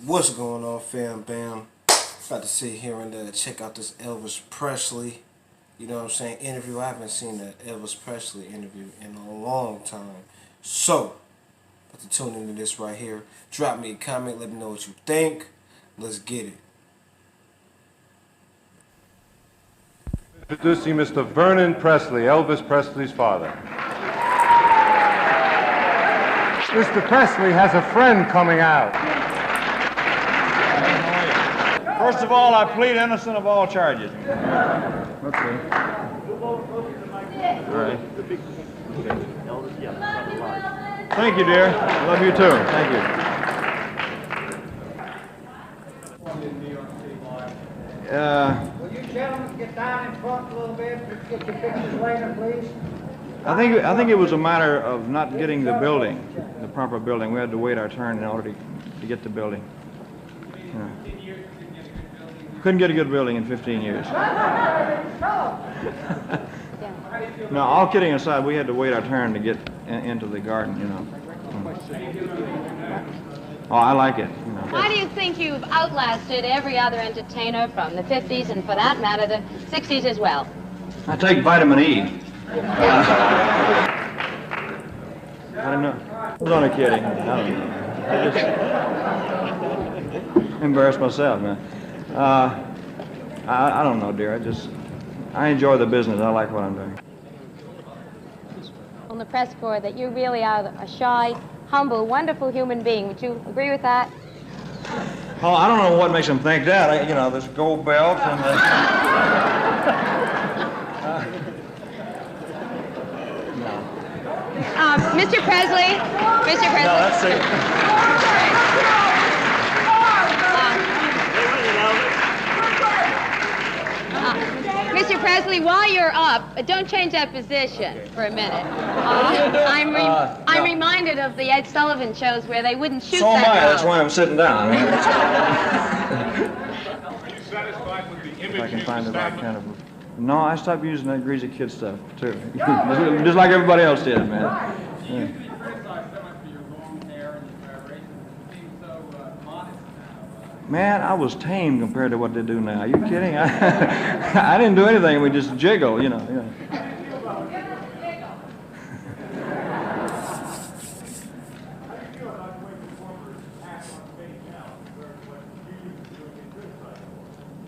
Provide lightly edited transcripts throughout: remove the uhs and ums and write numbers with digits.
What's going on, fam bam? About to sit here and check out this Elvis Presley, you know what I'm saying, interview. I haven't seen an Elvis Presley interview in a long time. So, about to tune into this right here. Drop me a comment, let me know what you think. Let's get it. Introducing Mr. Vernon Presley, Elvis Presley's father. Mr. Presley has a friend coming out. First of all, I plead innocent of all charges. Okay. All right. Thank you, dear. Love you too. Thank you. Will you gentlemen get down in front a little bit? Get your pictures later, please. I think it was a matter of not getting the building, the proper building. We had to wait our turn in order to get the building. Yeah. Couldn't get a good building in 15 years. No, all kidding aside, we had to wait our turn to get into the garden, you know. Oh, I like it. You know. Why do you think you've outlasted every other entertainer from the 50s and, for that matter, the 60s as well? I take vitamin E. I don't know. I was only kidding. I don't know. I just embarrassed myself, man. I don't know, dear. I enjoy the business. I like what I'm doing. On the press corps that you really are a shy, humble, wonderful human being. Would you agree with that? Oh, I don't know what makes them think that. You know, this gold belt and the... Mr. Presley? Mr. Presley? No, that's it. Mr. Presley, while you're up, don't change that position for a minute. I'm reminded of the Ed Sullivan shows where they wouldn't shoot So am that I. That's low. why I'm sitting down. Are you satisfied with the image If I can you've find the right established? kind of... No, I stopped using that greasy kid stuff, too. Just like everybody else did, man. Yeah. You criticize so much for your long hair and your preparation. It seems so modest now. Man, I was tame compared to what they do now. Are you kidding? I didn't do anything. We just jiggle, you know. Yeah.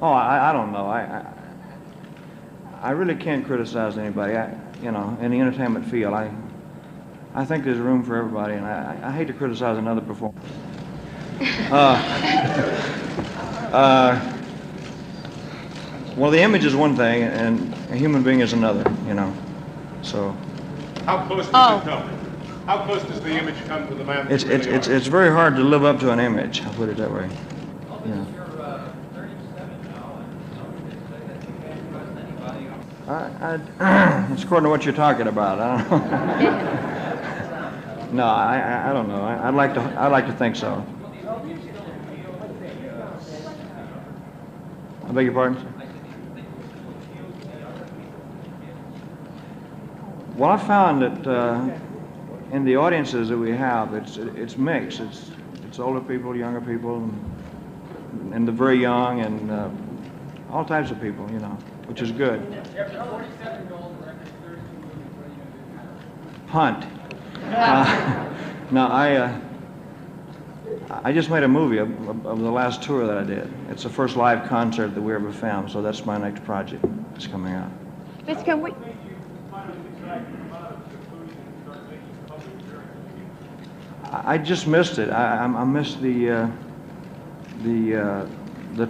Oh, I don't know. I really can't criticize anybody. You know, in the entertainment field, I think there's room for everybody, and I hate to criticize another performer. Well, the image is one thing, and a human being is another, you know. So How close does it come? How close does the image come to the man? that you really are? it's very hard to live up to an image. I'll put it that way. Yeah. It's according to what you're talking about. I don't know. No, I don't know. I'd like to think so. I beg your pardon? Well, I found that in the audiences that we have, it's mixed. It's older people, younger people, and the very young, and all types of people, you know, which is good. Hunt. No, I just made a movie of the last tour that I did. It's the first live concert that we ever filmed, so that's my next project that's coming out. Miss, can we... I just missed it. I missed the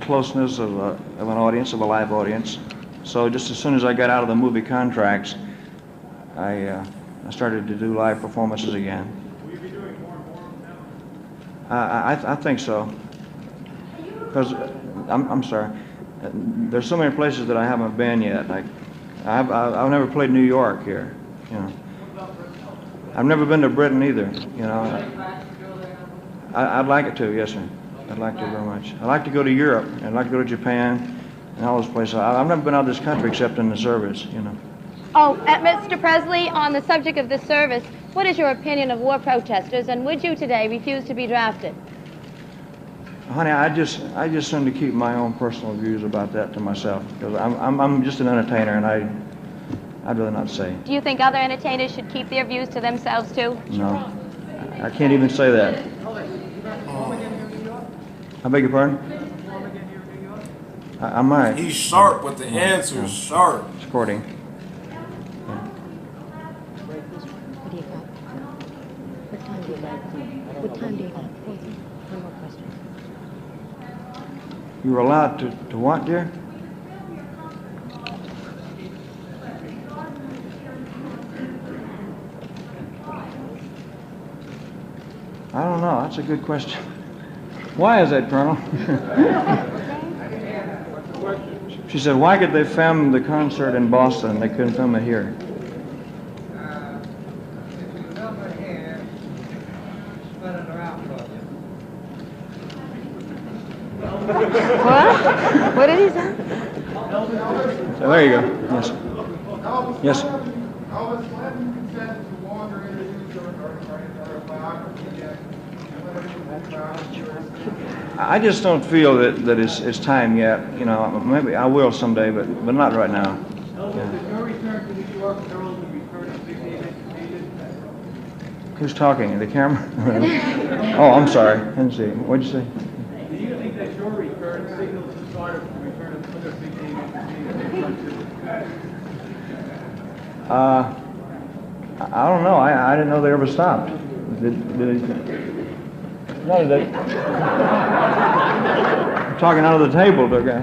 closeness of an audience, of a live audience. So just as soon as I got out of the movie contracts, I started to do live performances again. Will you be doing more and more now? I think so. Because I'm sorry. There's so many places that I haven't been yet. Like I've never played New York here. You know. I've never been to Britain either. You know. I'd like it to. Yes, sir. I'd like to very much. I'd like to go to Europe. I'd like to go to Japan and all those places. I've never been out of this country except in the service. You know. Oh, Mr. Presley, on the subject of this service, what is your opinion of war protesters, and would you today refuse to be drafted? Honey, I just seem to keep my own personal views about that to myself because I'm just an entertainer and I'd rather not say. Do you think other entertainers should keep their views to themselves too? No, I can't even say that. I beg your pardon? I might. He's sharp with the answers, sharp. It's courting. What do you got? What time do you got? What time do you got? One more question. You were allowed to what, dear? I don't know. That's a good question. Why is that, Colonel? She said, why could they film the concert in Boston and they couldn't film it here? What? What did he say? So there you go. Yes. Yes. Elvis, when consented to longer interviews or biography yet? I just don't feel that it's time yet. You know, maybe I will someday, but not right now. Yeah. Your return to New York herald the return of big name entertainers. Who's talking? The camera? Oh, I'm sorry. I didn't see. What'd you say? Do you think that your return signals the start of the return of other big name entertainers? I don't know. I didn't know they ever stopped. Did no, they talking under the table, okay?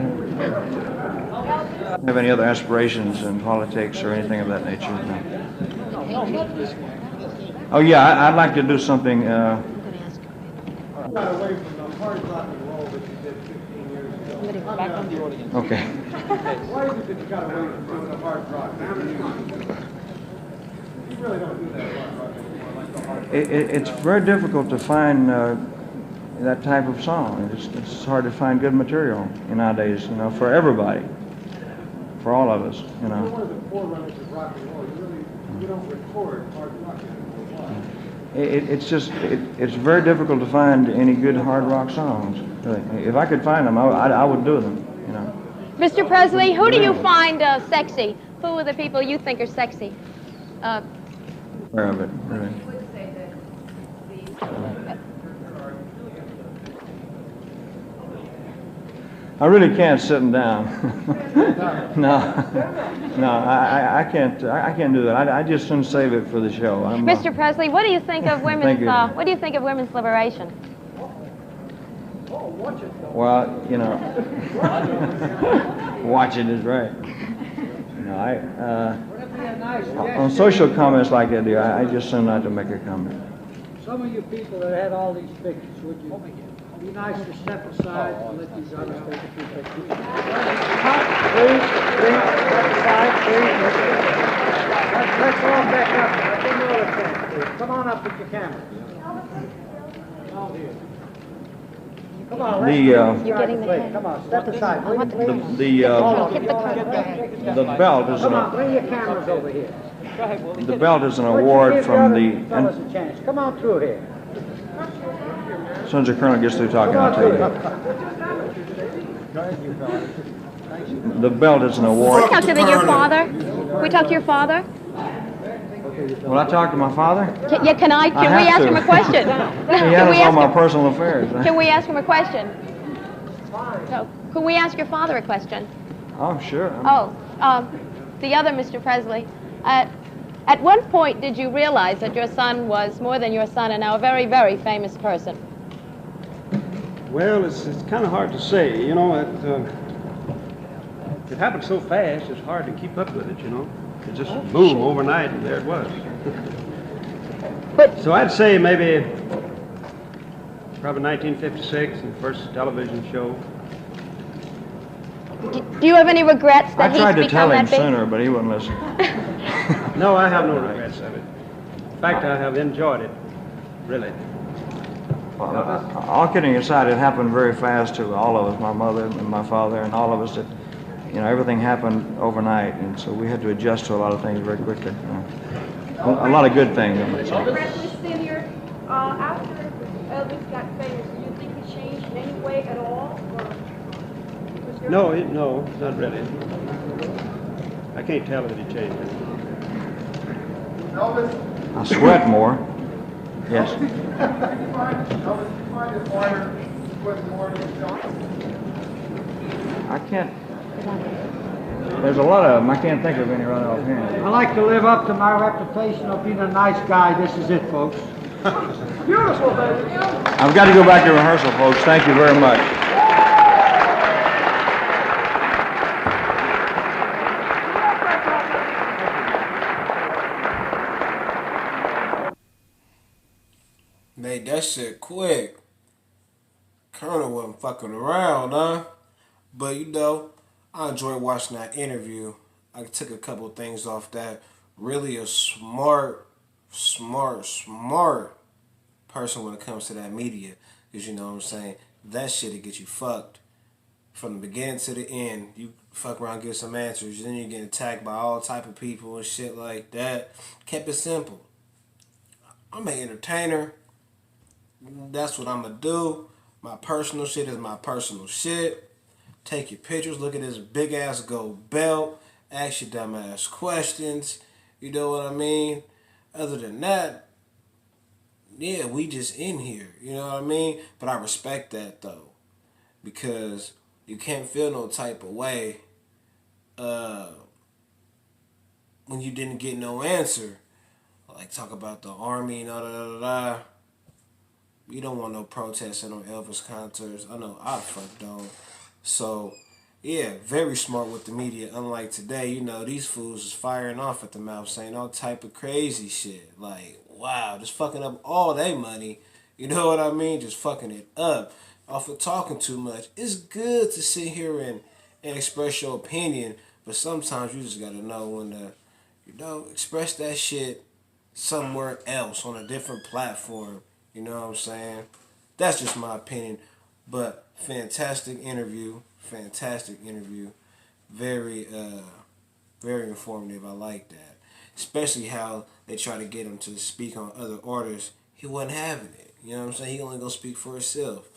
Have any other aspirations in politics or anything of that nature? No. Oh yeah, I'd like to do something. Got away from the hard rock and roll that you did 15 years ago. Okay. Why is it that you got away from doing the hard rock? You really don't do that hard rock anymore, like the hard rock. It's very difficult to find that type of song. It's hard to find good material nowadays, you know, for everybody, for all of us, you know. You're one of the forerunners of rock and roll. You don't record hard rock anymore. Why? It's very difficult to find any good hard rock songs. Really. If I could find them, I would do them, you know. Mr. Presley, who do you find sexy? Who are the people you think are sexy? Aware of it, really. I really can't sit them down. No, I can't do that. I just shouldn't save it for the show. Mr. Presley, what do you think of women's? Thank you. What do you think of women's liberation? Well, you know, watch it is right. You know, on social comments like that, dear, I just tend not to make a comment. Some of you people that had all these pictures, would you be nice to step aside and let these others take a few pictures? Please, step aside, please. Let's all back up. Give me all the chance, please. Come on up with your camera. Come on, let's You're getting the head. Come on, step aside. I want the The belt is Come on, bring your cameras over here. the belt is an Would you award give from the the. other fellas a chance. Come on through here. As soon as the colonel gets through talking, I'll tell you. The belt is an Can we award. talk to your father? Can we talk to your father? Will I talk to my father? Can we have ask to. him a question? He Can we handles all ask my him? personal affairs. Can we ask him a question? So, can we ask your father a question? Oh, sure. The other Mr. Presley. At what point did you realize that your son was more than your son and now a very, very famous person? Well, it's kind of hard to say. You know, it happened so fast, it's hard to keep up with it, you know. It just boom, overnight, and there it was. But So I'd say maybe probably 1956, the first television show. do you have any regrets I that he's tried to become tell him that big? sooner, but he wouldn't listen. No, I have no regrets of it. In fact, I have enjoyed it, really. All kidding aside, it happened very fast to all of us, my mother and my father and all of us. That, you know, everything happened overnight, and so we had to adjust to a lot of things very quickly. A lot of good things. Presley Senior, after Elvis got famous, do you think he changed in any way No, no, not really. I can't tell that he changed it. Elvis, I sweat more. Yes. Elvis, do you find his lawyer was more than himself? I can't. There's a lot of them. I can't think of any right offhand. I like to live up to my reputation of being a nice guy. This is it, folks. Beautiful, baby. I've got to go back to rehearsal, folks. Thank you very much. Made that shit quick. Colonel wasn't fucking around, huh? But you know, I enjoyed watching that interview. I took a couple things off that. Really a smart person when it comes to that media. Because you know what I'm saying? That shit'll get you fucked. From the beginning to the end. You fuck around, get some answers. Then you get attacked by all type of people and shit like that. Kept it simple. I'm an entertainer. That's what I'm gonna do. My personal shit is my personal shit. Take your pictures, look at this big ass gold belt, ask your dumb ass questions. You know what I mean? Other than that, yeah, we just in here. You know what I mean? But I respect that though. Because you can't feel no type of way when you didn't get no answer. Like talk about the army and da. You don't want no protesting on Elvis concerts. I know I fuck don't. So, yeah, very smart with the media. Unlike today, you know, these fools is firing off at the mouth, saying all type of crazy shit. Like, wow, just fucking up all their money. You know what I mean? Just fucking it up. Off of talking too much. It's good to sit here and express your opinion, but sometimes you just gotta know when to, you know, express that shit somewhere else on a different platform. You know what I'm saying? That's just my opinion. But fantastic interview. Fantastic interview. Very, very informative. I like that. Especially how they try to get him to speak on other artists. He wasn't having it. You know what I'm saying? He only gonna speak for himself.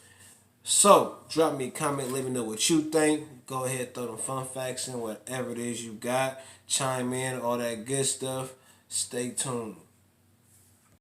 So, drop me a comment. Let me know what you think. Go ahead, throw them fun facts in. Whatever it is you got. Chime in. All that good stuff. Stay tuned.